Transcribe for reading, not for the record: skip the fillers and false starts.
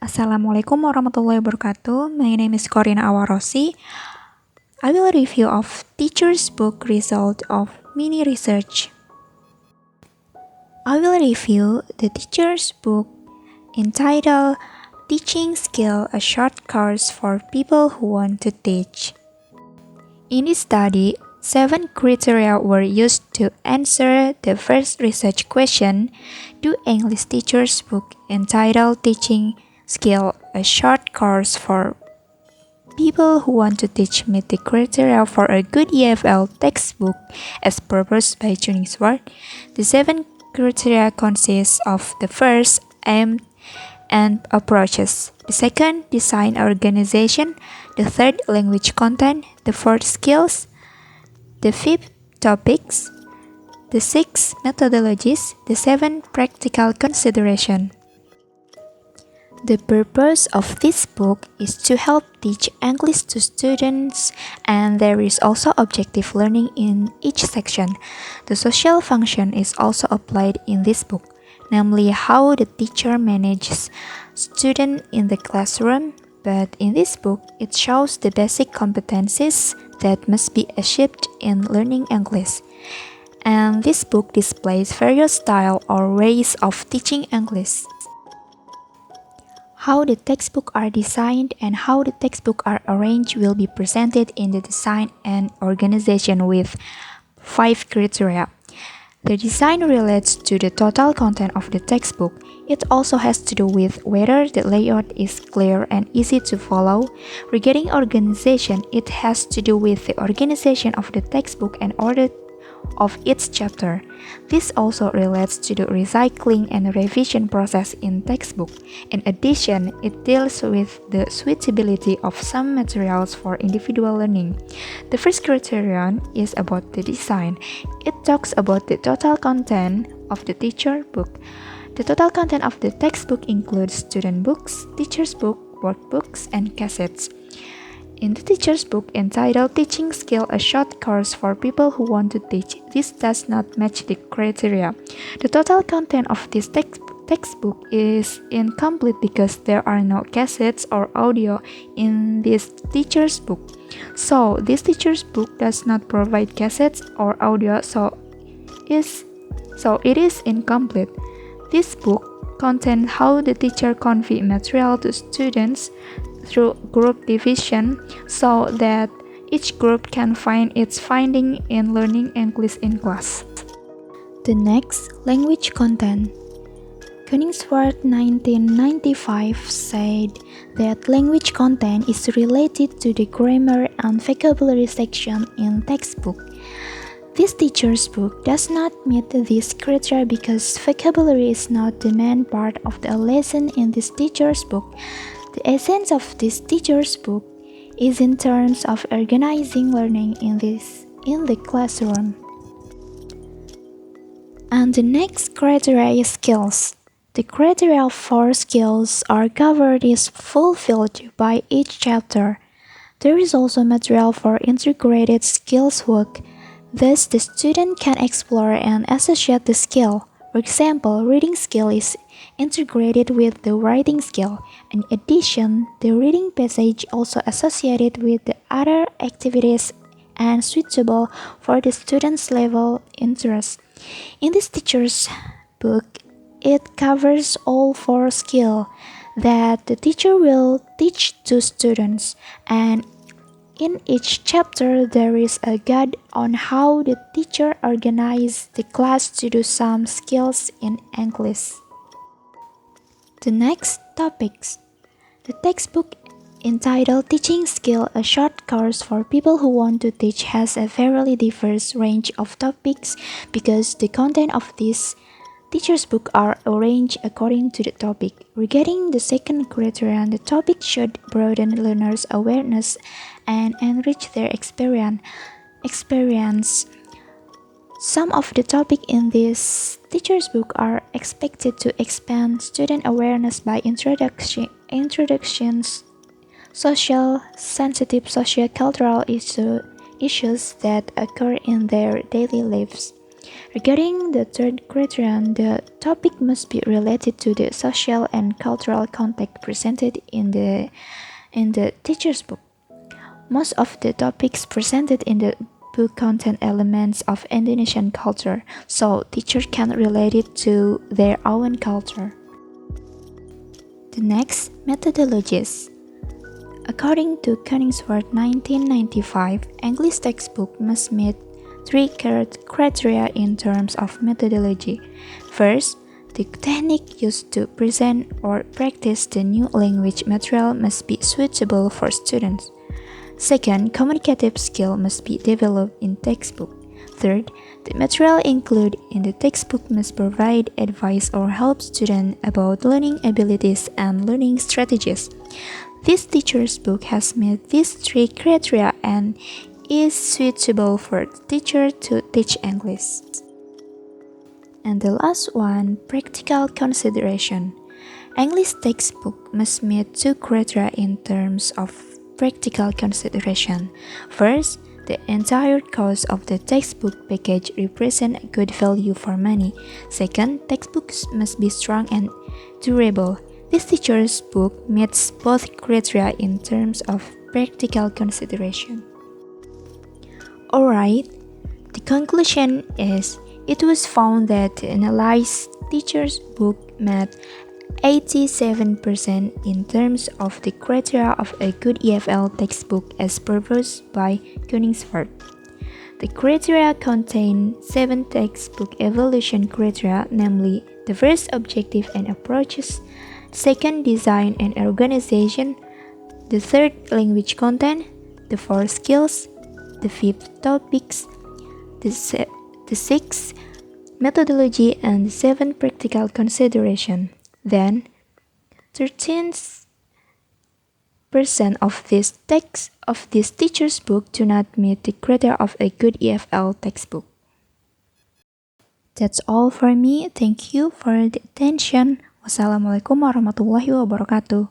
Assalamualaikum warahmatullahi wabarakatuh. My name is Qorina Awa Rosi. I will review of teacher's book result of mini research. I will review the teacher's book entitled Teaching Skill, a short course for people who want to teach. In this study, 7 criteria were used to answer the first research question. Do English teacher's book entitled Teaching Skill, a short course for people who want to teach meet the criteria for a good EFL textbook as proposed by Juningsward? The 7 criteria consist of the first, aim and approaches, the second, design organization, the third, language content, the fourth, skills, the fifth, topics, the sixth, methodologies, the seventh, practical consideration. The purpose of this book is to help teach English to students, and there is also objective learning in each section. The social function is also applied in this book, namely how the teacher manages students in the classroom, but in this book it shows the basic competencies that must be achieved in learning English. And this book displays various styles or ways of teaching English. How the textbooks are designed and how the textbooks are arranged will be presented in the design and organization with 5 criteria. The design relates to the total content of the textbook. It also has to do with whether the layout is clear and easy to follow. Regarding organization, it has to do with the organization of the textbook and order of each chapter. This also relates to the recycling and revision process in textbook. In addition, it deals with the suitability of some materials for individual learning. The first criterion is about the design. It talks about the total content of the teacher book. The total content of the textbook includes student books, teacher's book, workbooks, and cassettes. In the teacher's book entitled Teaching Skill, a short course for people who want to teach, this does not match the criteria. The total content of this textbook is incomplete because there are no cassettes or audio in this teacher's book. So, this teacher's book does not provide cassettes or audio, so it is incomplete. This book contains how the teacher convey material to students through group division so that each group can find its finding in learning English in class. The next, language content. Koningswart 1995 said that language content is related to the grammar and vocabulary section in textbook. This teacher's book does not meet this criteria because vocabulary is not the main part of the lesson in this teacher's book. The essence of this teacher's book is in terms of organizing learning in the classroom. And the next criteria is skills. The criteria for skills are covered is fulfilled by each chapter. There is also material for integrated skills work. Thus, the student can explore and associate the skill. For example, reading skill is integrated with the writing skill. In addition, the reading passage also associated with the other activities and suitable for the student's level interest. In this teacher's book, it covers all 4 skills that the teacher will teach to students, and in each chapter, there is a guide on how the teacher organizes the class to do some skills in English. The next, topics. The textbook entitled Teaching Skill, a short course for people who want to teach has a fairly diverse range of topics because the content of this teacher's book are arranged according to the topic. Regarding the second criterion, the topic should broaden learners' awareness and enrich their experience. Some of the topics in this teacher's book are expected to expand student awareness by introductions, sensitive social-cultural issues that occur in their daily lives. Regarding the third criterion, the topic must be related to the social and cultural context presented in the teacher's book. Most of the topics presented in the book contain elements of Indonesian culture, so teachers can relate it to their own culture. The next, methodologies. According to Koningswert 1995, English textbook must meet three criteria in terms of methodology. First, the technique used to present or practice the new language material must be suitable for students. Second, communicative skill must be developed in textbook. Third, the material included in the textbook must provide advice or help students about learning abilities and learning strategies. This teacher's book has met these three criteria and is suitable for the teacher to teach English. And the last one, practical consideration. English textbook must meet two criteria in terms of practical consideration. First, the entire cost of the textbook package represents a good value for money. Second, textbooks must be strong and durable. This teacher's book meets both criteria in terms of practical consideration. Alright, the conclusion is it was found that the analyzed teacher's book met 87% in terms of the criteria of a good EFL textbook as proposed by Koningswert. The criteria contain 7 textbook evaluation criteria, namely the first, objective and approaches, second, design and organization, the third, language content, the fourth, skills, the fifth, topics, the sixth, methodology, and the seventh, practical consideration. Then, 13% of this teacher's book do not meet the criteria of a good EFL textbook. That's all for me. Thank you for the attention. Wassalamualaikum warahmatullahi wabarakatuh.